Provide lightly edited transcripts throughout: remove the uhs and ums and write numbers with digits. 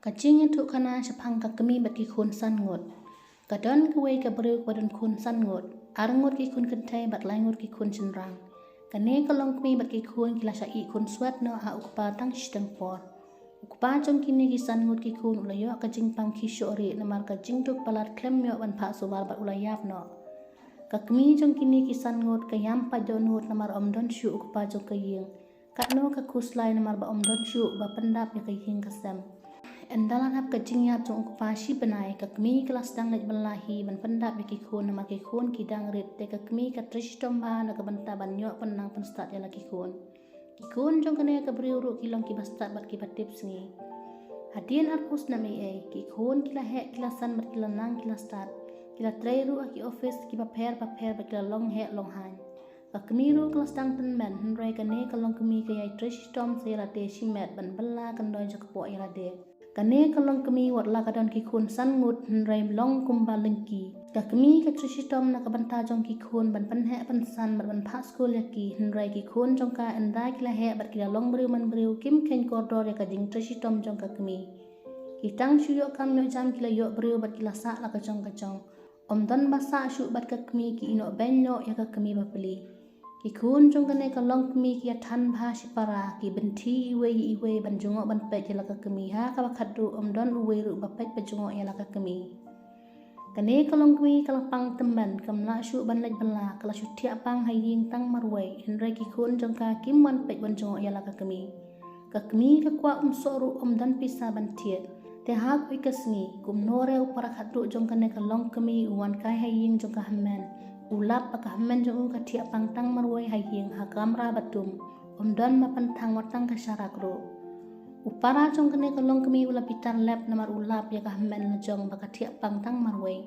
Kacing itu kana sepang kakemi bagi kun san ngot. Kadon kuwe kabriu kadon kun san ngot. Arngot ki kun kentai bat langut ki kun cenrang. Kane kalong kemi bagi kun kila syai kun suat no ha ukpa tang sidang por. Ukpa jong kini ki san ngot ki kun ulayo kacing pang ki syori namar kacing tuk palat klem yo ban pak subar bat ulayap no. Kakemi jong kini ki san ngot kayam pa jonut namar omdon syu ukpa jong kaying. Katno kakuslai namar ba omdon syu ba pendap ya kaying kasem. Endalan hap kacing yap jong ukpa si benai kakmi kelas dang net belahi ban pendap beki kun nama ke kun kidang rit te kakmi katrish tomba na kabanta banyo penang penstat ya laki kun. Ki kun jong kene kabri uru kilong ki bastat bat ki batip sengi. Hadien arpus na me ki kun kila hek kila san bat kila nang kila start. Kila tray ru ki office ki paper bat kila long hek long han. Kakmi ru kelas dang tenmen henrai kene kalong kemi kaya trish tom se la te simet ban bela kandoi jakpo ya la de. Kane kalong kemi wat la kadon ki kun san ngut henrai long kumba lengki. Kakmi ka trisitom na kabanta jong ki kun ban panhe pan san ban pak skul yaki henrai ki kun jong ka enda kila he bat kila long beriu man beriu kim ken koridor ya kading trisitom jong kakmi. Kitang syuyok kam yo jam kila yok beriu bat kila sak la kacong. Omdon basa syuk bat kakmi ki inok benyo ya kakmi bapeli. Ki kun jong kane kalong kemi ki atan bha sipara ki benti iwe ban jungok ban pet ya laka kemi ha ka bakadu omdon uwe ru bapet bajungok ya laka kemi. Kane kalong kemi kalapang teman kamla syu ban lej bela kala syu tiak pang haying tang marwai henrai ki kun jong ka kim wan pet ban jungok ya laka kemi. Ka kemi ka kwa soru omdon pisa ban tiet. Te ha ku ikasni kum nore upara khadu jong kane kalong kemi uwan kai haying jong ka hamen. Ulap pakahamen jong ka tiak pangtang marwai haying ha kamra batum omdon mapan tang watang ka syarakro upara jong kene kalong kemi ulap pitan lab namar ulap ya kahamen jong baka tiak pangtang marwai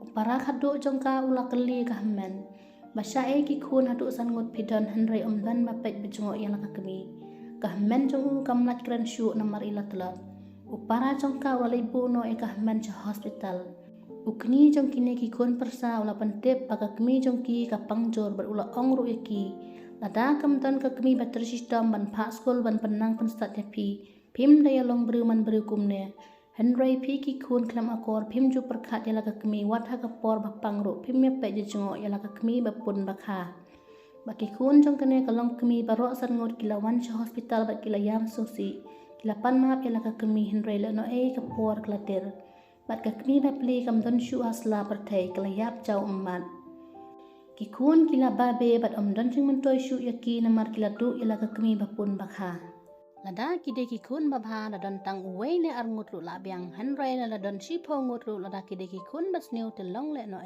upara khadu jong ka ulak keli kahamen basyae ki kun hadu san ngut pidon henrai omdon mapet bejongok ya laka kemi kahamen jong kamlat kren syu namar ilat lat upara jong ka walibu no e kahamen cha hospital. Ukni jong kini ki kun persa ula pentip baka kemi jong ki ka pangjor berula ongru yaki. Lada kamton ka kemi bateri sistem ban pak skul ban penang penstat yapi. Pim daya long beriu man beriu kumne. Henry pi ki kun klam akor pim ju perkat yala ka kemi wat ha ka por bapang ru pim ya pek jengok yala ka kemi bapun bakha. Baki kun jong kene kalong kemi barok san ngot kila wan sya hospital bat kila yam susi. Kila pan maap yala ka kemi Henry le no ka por klatir. Bat kakmi bapli kam don syu asla pertai kelayap jauh emat. Ki kun kila babe bat don sing mentoy syu yaki namar kila du ila kakmi bapun bakha. Lada kide ki kun babha la don tang uwei ne arngut ru labiang henrai la don sipo ngut ru lada kide ki kun bas new telong le no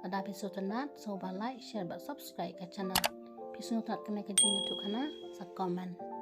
Lada pisu tenat so ba like share ba subscribe ka channel. Pisu tat kene kejing tu kana sa comment.